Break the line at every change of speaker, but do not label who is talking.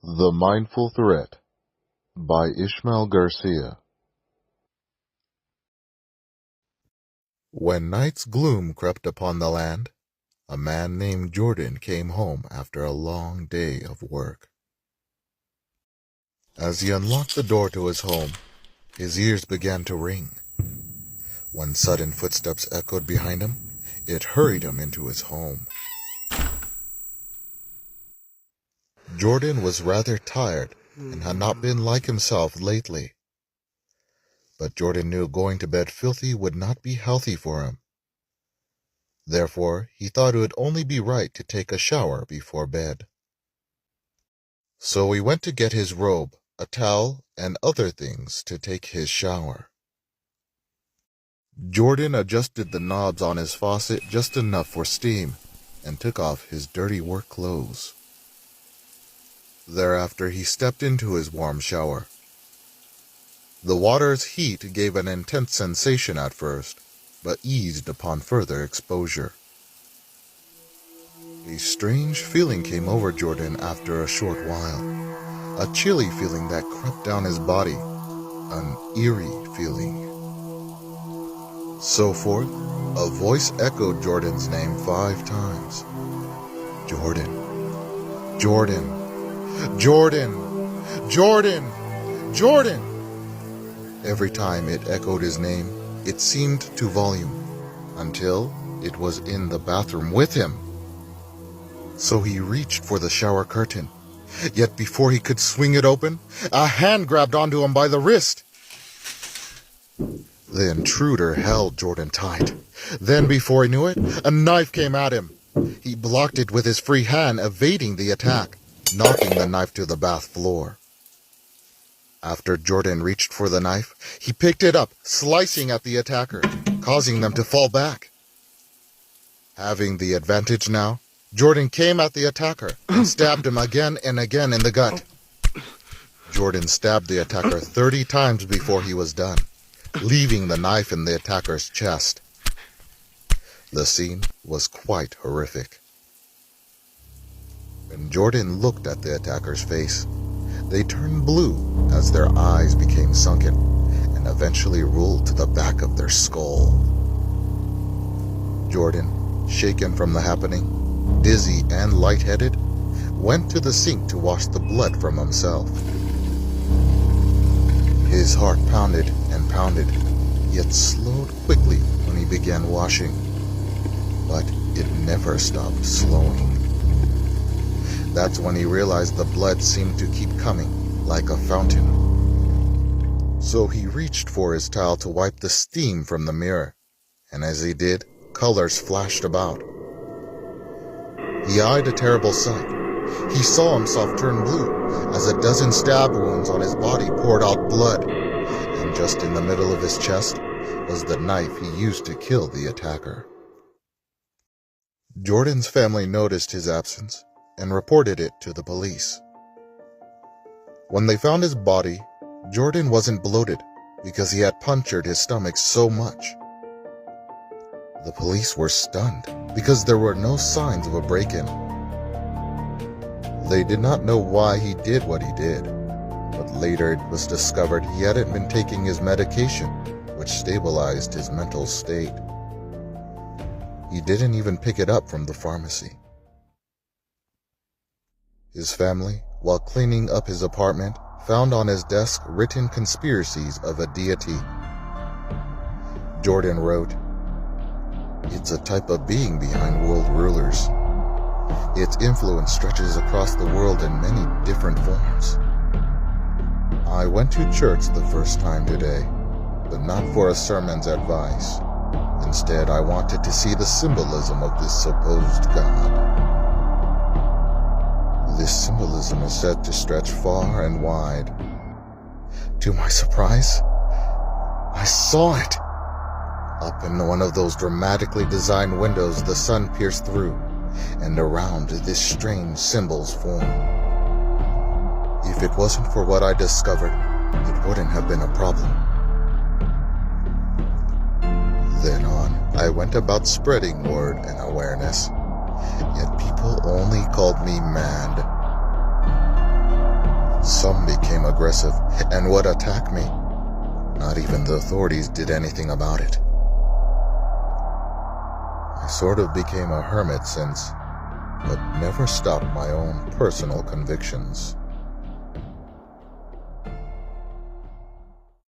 The Mindful Threat by Ishmael Garcia. When night's gloom crept upon the land, a man named Jordan came home after a long day of work. As he unlocked the door to his home, his ears began to ring. When sudden footsteps echoed behind him, it hurried him into his home. Jordan was rather tired and had not been like himself lately. But Jordan knew going to bed filthy would not be healthy for him. Therefore, he thought it would only be right to take a shower before bed. So he went to get his robe, a towel, and other things to take his shower. Jordan adjusted the knobs on his faucet just enough for steam and took off his dirty work clothes. Thereafter he stepped into his warm shower. The water's heat gave an intense sensation at first, but eased upon further exposure. A strange feeling came over Jordan after a short while, a chilly feeling that crept down his body, an eerie feeling. So forth, a voice echoed Jordan's name 5 times. Jordan, Jordan, Jordan, Jordan, Jordan. Every time it echoed his name, it seemed to volume, until it was in the bathroom with him. So he reached for the shower curtain, yet before he could swing it open, a hand grabbed onto him by the wrist. The intruder held Jordan tight. Then, before he knew it, a knife came at him. He blocked it with his free hand, evading the attack, knocking the knife to the bath floor. After Jordan reached for the knife, he picked it up, slicing at the attacker, causing them to fall back. Having the advantage now, Jordan came at the attacker and stabbed him again and again in the gut. Jordan stabbed the attacker 30 times before he was done, leaving the knife in the attacker's chest. The scene was quite horrific. When Jordan looked at the attacker's face, they turned blue as their eyes became sunken and eventually rolled to the back of their skull. Jordan, shaken from the happening, dizzy and lightheaded, went to the sink to wash the blood from himself. His heart pounded and pounded, yet slowed quickly when he began washing. But it never stopped slowing. That's when he realized the blood seemed to keep coming like a fountain. So he reached for his towel to wipe the steam from the mirror, and as he did, colors flashed about. He eyed a terrible sight. He saw himself turn blue as a dozen stab wounds on his body poured out blood, and just in the middle of his chest was the knife he used to kill the attacker. Jordan's family noticed his absence and reported it to the police. When they found his body, Jordan wasn't bloated because he had punctured his stomach so much. The police were stunned because there were no signs of a break-in. They did not know why he did what he did, but later it was discovered he hadn't been taking his medication, which stabilized his mental state. He didn't even pick it up from the pharmacy. His family, while cleaning up his apartment, found on his desk written conspiracies of a deity. Jordan wrote, "It's a type of being behind world rulers. Its influence stretches across the world in many different forms. I went to church the first time today, but not for a sermon's advice. Instead, I wanted to see the symbolism of this supposed God. This symbolism is said to stretch far and wide. To my surprise, I saw it. Up in one of those dramatically designed windows the sun pierced through, and around this strange symbol's form. If it wasn't for what I discovered, it wouldn't have been a problem. Then on, I went about spreading word and awareness, yet people only called me mad. Some became aggressive and would attack me. Not even the authorities did anything about it. I sort of became a hermit since, but never stopped my own personal convictions.